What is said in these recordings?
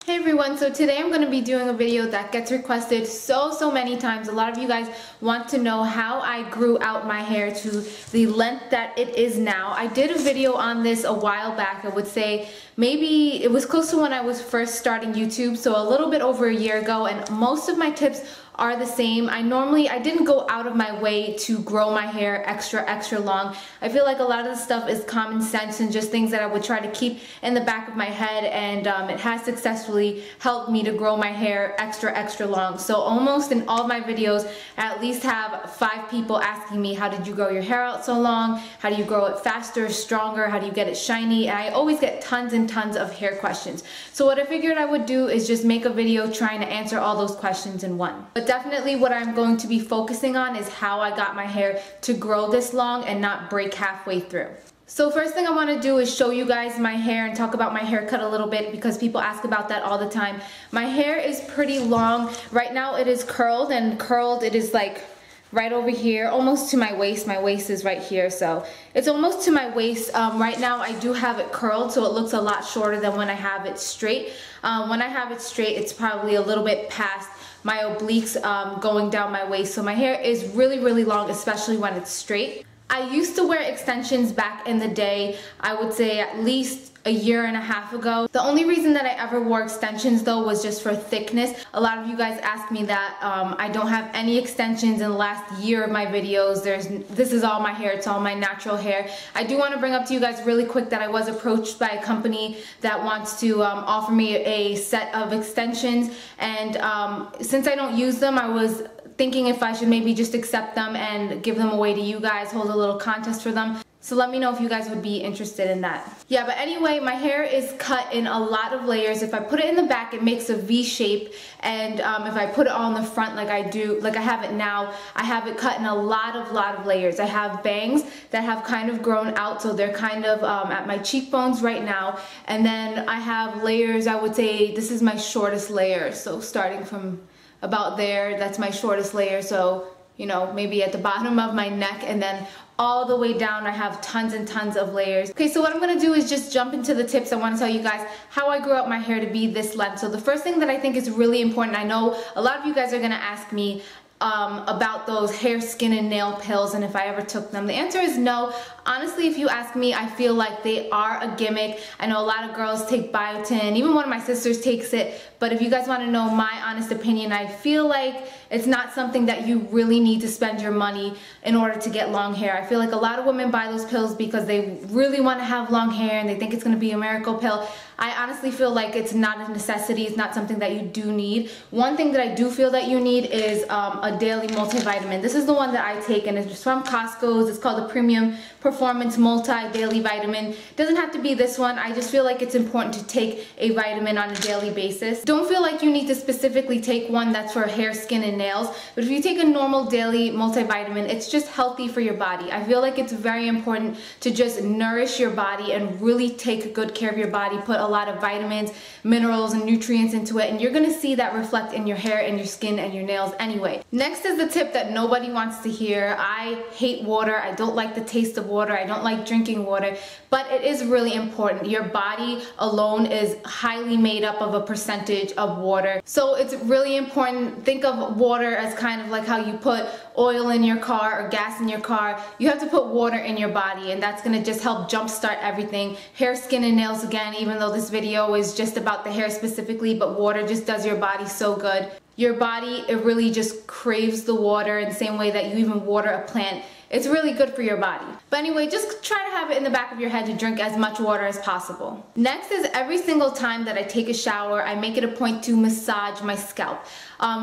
Hey everyone, so today I'm going to be doing a video that gets requested so many times. A lot of you guys want to know how I grew out my hair to the length that it is now. I did a video on this a while back. I would say maybe it was close to when I was first starting YouTube, so a little bit over a year ago, and most of my tips are the same. I didn't go out of my way to grow my hair extra long. I feel like a lot of the stuff is common sense and just things that I would try to keep in the back of my head, and it has successfully helped me to grow my hair extra long. So almost in all of my videos, I at least have 5 people asking me, how did you grow your hair out so long? How do you grow it faster, stronger? How do you get it shiny? And I always get tons and tons of hair questions. So what I figured I would do is just make a video trying to answer all those questions in one. But definitely what I'm going to be focusing on is how I got my hair to grow this long and not break halfway through. So first thing I want to do is show you guys my hair and talk about my haircut a little bit, because people ask about that all the time. My hair is pretty long. Right now it is curled, and curled it is like right over here, almost to my waist. My waist is right here, so it's almost to my waist. Right now I do have it curled, so it looks a lot shorter than when I have it straight. When I have it straight, it's probably a little bit past my obliques going down my waist. So my hair is really long, especially when it's straight. I used to wear extensions back in the day, I would say at least a year and a half ago. The only reason that I ever wore extensions though was just for thickness. A lot of you guys ask me that. I don't have any extensions in the last year of my videos. This is all my hair, it's all my natural hair. I do want to bring up to you guys really quick that I was approached by a company that wants to offer me a set of extensions, and since I don't use them, I was thinking if I should maybe just accept them and give them away to you guys, hold a little contest for them. So let me know if you guys would be interested in that. Yeah, but anyway, my hair is cut in a lot of layers. If I put it in the back, it makes a V shape, and if I put it on the front like I do, like I have it now, I have it cut in a lot of layers. I have bangs that have kind of grown out, so they're kind of at my cheekbones right now, and then I have layers. I would say this is my shortest layer, so starting from about there, that's my shortest layer, so you know, maybe at the bottom of my neck, and then all the way down I have tons and tons of layers. Okay, so what I'm gonna do is just jump into the tips. I want to tell you guys how I grew out my hair to be this length. So the first thing that I think is really important, I know a lot of you guys are gonna ask me about those hair, skin, and nail pills and if I ever took them. The answer is no. Honestly, if you ask me, I feel like they are a gimmick. I know a lot of girls take biotin, even one of my sisters takes it, but if you guys want to know my honest opinion, I feel like it's not something that you really need to spend your money in order to get long hair. I feel like a lot of women buy those pills because they really want to have long hair and they think it's going to be a miracle pill. I honestly feel like it's not a necessity. It's not something that you do need. One thing that I do feel that you need is a daily multivitamin. This is the one that I take, and it's from Costco's. It's called the Premium Performance Multi Daily Vitamin. It doesn't have to be this one. I just feel like it's important to take a vitamin on a daily basis. Don't feel like you need to specifically take one that's for hair, skin, and nails, but if you take a normal daily multivitamin, it's just healthy for your body. I feel like it's very important to just nourish your body and really take good care of your body, put a lot of vitamins, minerals, and nutrients into it, and you're gonna see that reflect in your hair and your skin and your nails anyway. Next is the tip that nobody wants to hear. I hate water. I don't like the taste of water. I don't like drinking water, but it is really important. Your body alone is highly made up of a percentage of water, so it's really important. Think of water as kind of like how you put oil in your car or gas in your car. You have to put water in your body, and that's gonna just help jumpstart everything. Hair, skin, and nails again, even though this video is just about the hair specifically, but water just does your body so good. Your body, it really just craves the water in the same way that you even water a plant. It's really good for your body. But anyway, just try to have it in the back of your head to drink as much water as possible. Next is every single time that I take a shower, I make it a point to massage my scalp.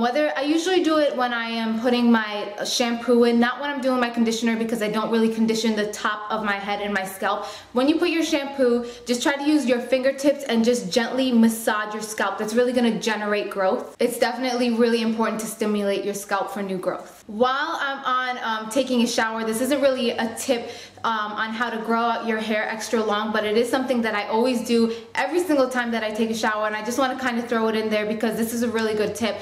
Whether I usually do it when I am putting my shampoo in, not when I'm doing my conditioner, because I don't really condition the top of my head and my scalp. When you put your shampoo, just try to use your fingertips and just gently massage your scalp. That's really gonna generate growth. It's definitely really important to stimulate your scalp for new growth. While I'm on taking a shower, shower. This isn't really a tip on how to grow out your hair extra long, but it is something that I always do every single time that I take a shower, and I just want to kind of throw it in there because this is a really good tip.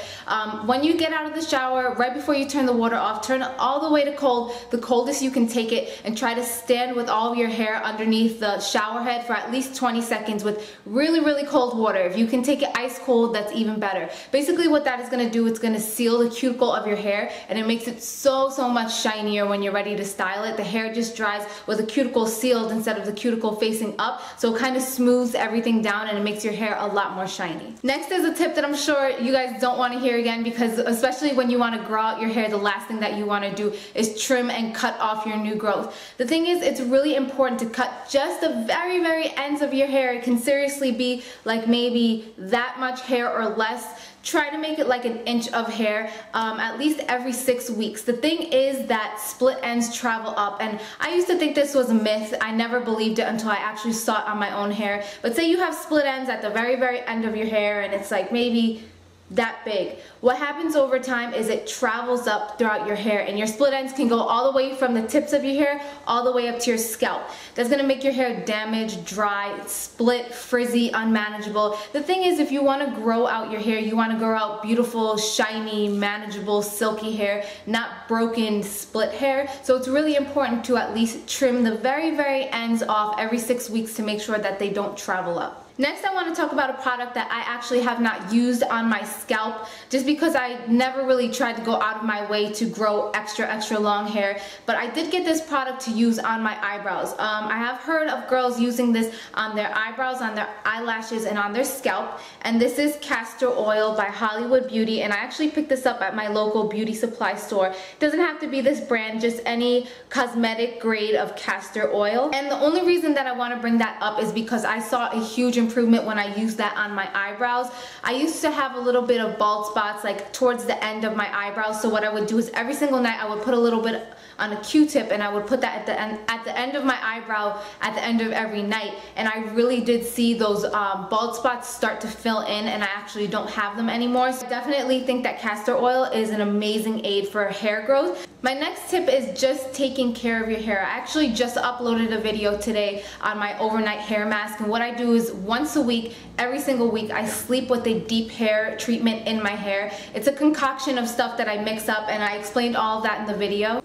When you get out of the shower, right before you turn the water off, turn it all the way to cold, the coldest you can take it, and try to stand with all of your hair underneath the shower head for at least 20 seconds with really, really cold water. If you can take it ice cold, that's even better. Basically what that is going to do, it's going to seal the cuticle of your hair, and it makes it so much shinier when you're ready to style it. The hair just dries with the cuticle sealed instead of the cuticle facing up, so it kind of smooths everything down and it makes your hair a lot more shiny. Next is a tip that I'm sure you guys don't want to hear again, because especially when you want to grow out your hair, the last thing that you want to do is trim and cut off your new growth. The thing is, it's really important to cut just the very ends of your hair. It can seriously be like maybe that much hair or less. Try to make it like an inch of hair at least every 6 weeks. The thing is that split ends travel up, and I used to think this was a myth. I never believed it until I actually saw it on my own hair. But say you have split ends at the very end of your hair, and it's like maybe that big. What happens over time is it travels up throughout your hair, and your split ends can go all the way from the tips of your hair all the way up to your scalp. That's going to make your hair damaged, dry, split, frizzy, unmanageable. The thing is, if you want to grow out your hair, you want to grow out beautiful, shiny, manageable, silky hair, not broken, split hair. So it's really important to at least trim the very ends off every 6 weeks to make sure that they don't travel up. Next, I want to talk about a product that I actually have not used on my scalp just because I never really tried to go out of my way to grow extra long hair, but I did get this product to use on my eyebrows. I have heard of girls using this on their eyebrows, on their eyelashes, and on their scalp, and this is castor oil by Hollywood Beauty, and I actually picked this up at my local beauty supply store. It doesn't have to be this brand, just any cosmetic grade of castor oil. And the only reason that I want to bring that up is because I saw a huge improvement when I used that on my eyebrows. I used to have a little bit of bald spots like towards the end of my eyebrows, so what I would do is every single night I would put a little bit on a Q-tip, and I would put that at the end of my eyebrow at the end of every night, and I really did see those bald spots start to fill in, and I actually don't have them anymore. So I definitely think that castor oil is an amazing aid for hair growth. My next tip is just taking care of your hair. I actually just uploaded a video today on my overnight hair mask, and what I do is once a week, every single week, I sleep with a deep hair treatment in my hair. It's a concoction of stuff that I mix up, and I explained all of that in the video.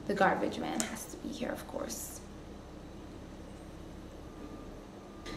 The garbage man has to be here, of course.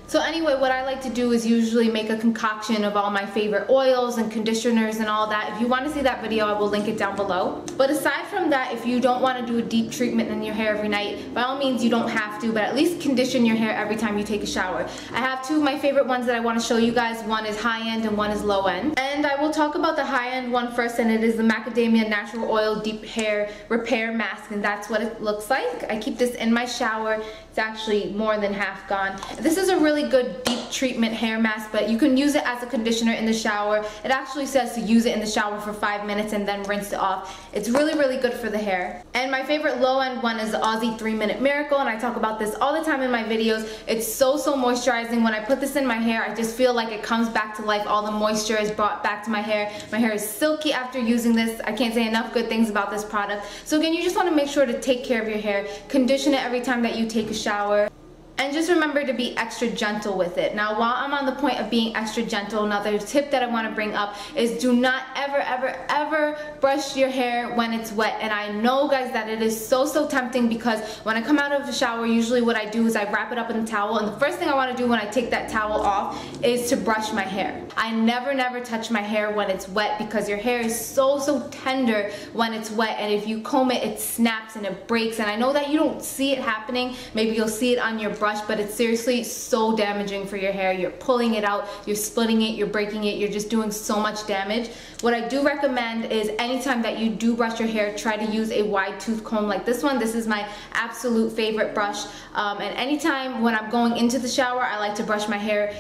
So anyway, what I like to do is usually make a concoction of all my favorite oils and conditioners and all that. If you want to see that video, I will link it down below. But aside from that, if you don't want to do a deep treatment in your hair every night, by all means you don't have to, but at least condition your hair every time you take a shower. I have two of my favorite ones that I want to show you guys. One is high-end and one is low-end. And I will talk about the high-end one first, and it is the Macadamia Natural Oil Deep Hair Repair Mask, and that's what it looks like. I keep this in my shower. It's actually more than half gone. This is a really good deep treatment hair mask, but you can use it as a conditioner in the shower. It actually says to use it in the shower for 5 minutes and then rinse it off. It's really good for the hair. And my favorite low-end one is the Aussie 3-Minute Miracle, and I talk about this all the time in my videos. It's so moisturizing. When I put this in my hair, I just feel like it comes back to life. All the moisture is brought back to my hair. My hair is silky after using this. I can't say enough good things about this product. So again, you just want to make sure to take care of your hair. Condition it every time that you take a shower. And just remember to be extra gentle with it. Now, while I'm on the point of being extra gentle, another tip that I want to bring up is do not ever brush your hair when it's wet. And I know, guys, that it is so tempting, because when I come out of the shower, usually what I do is I wrap it up in a towel, and the first thing I want to do when I take that towel off is to brush my hair. I never touch my hair when it's wet, because your hair is so tender when it's wet, and if you comb it, it snaps and it breaks. And I know that you don't see it happening. Maybe you'll see it on your brush, but it's seriously so damaging for your hair. You're pulling it out, you're splitting it, you're breaking it, you're just doing so much damage. What I do recommend is anytime that you do brush your hair, try to use a wide tooth comb like this one. This is my absolute favorite brush. And anytime when I'm going into the shower, I like to brush my hair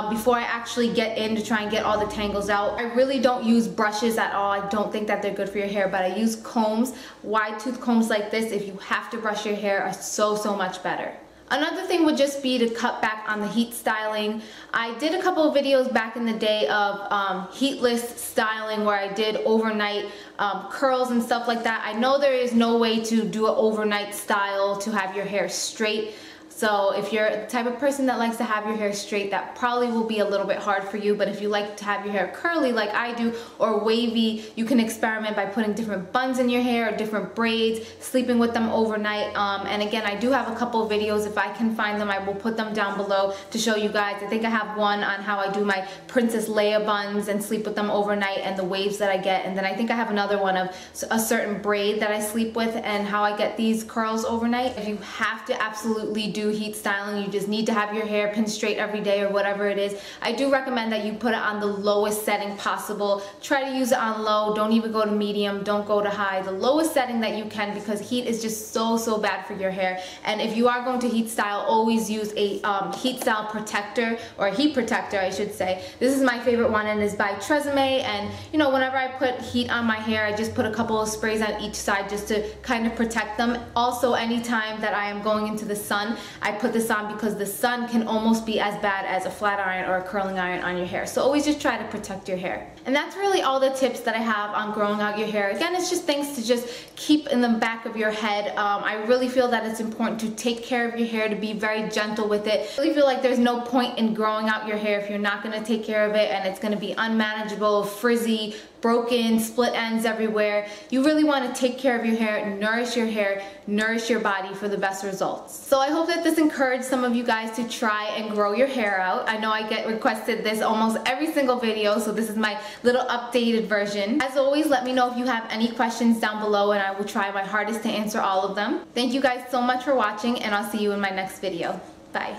before I actually get in to try and get all the tangles out. I really don't use brushes at all. I don't think that they're good for your hair, but I use combs. Wide tooth combs like this, if you have to brush your hair, are so much better. Another thing would just be to cut back on the heat styling. I did a couple of videos back in the day of heatless styling where I did overnight curls and stuff like that. I know there is no way to do an overnight style to have your hair straight. So if you're the type of person that likes to have your hair straight, that probably will be a little bit hard for you. But if you like to have your hair curly like I do, or wavy, you can experiment by putting different buns in your hair or different braids, sleeping with them overnight. And again, I do have a couple of videos. If I can find them, I will put them down below to show you guys. I think I have one on how I do my Princess Leia buns and sleep with them overnight and the waves that I get. And then I think I have another one of a certain braid that I sleep with and how I get these curls overnight. If you have to absolutely do heat styling, you just need to have your hair pin straight every day or whatever it is, I do recommend that you put it on the lowest setting possible. Try to use it on low. Don't even go to medium. Don't go to high. The lowest setting that you can, because heat is just so bad for your hair. And if you are going to heat style, always use a heat style protector, or a heat protector I should say. This is my favorite one and is by Tresemme, and you know, whenever I put heat on my hair, I just put a couple of sprays on each side just to kind of protect them. Also, anytime that I am going into the sun, I put this on because the sun can almost be as bad as a flat iron or a curling iron on your hair. So always just try to protect your hair. And that's really all the tips that I have on growing out your hair. Again, it's just things to just keep in the back of your head. I really feel that it's important to take care of your hair, to be very gentle with it. I really feel like there's no point in growing out your hair if you're not going to take care of it and it's going to be unmanageable, frizzy, broken, split ends everywhere. You really want to take care of your hair, nourish your body for the best results. So I hope that this encouraged some of you guys to try and grow your hair out. I know I get requested this almost every single video, so this is my little updated version. As always, let me know if you have any questions down below and I will try my hardest to answer all of them. Thank you guys so much for watching, and I'll see you in my next video. Bye.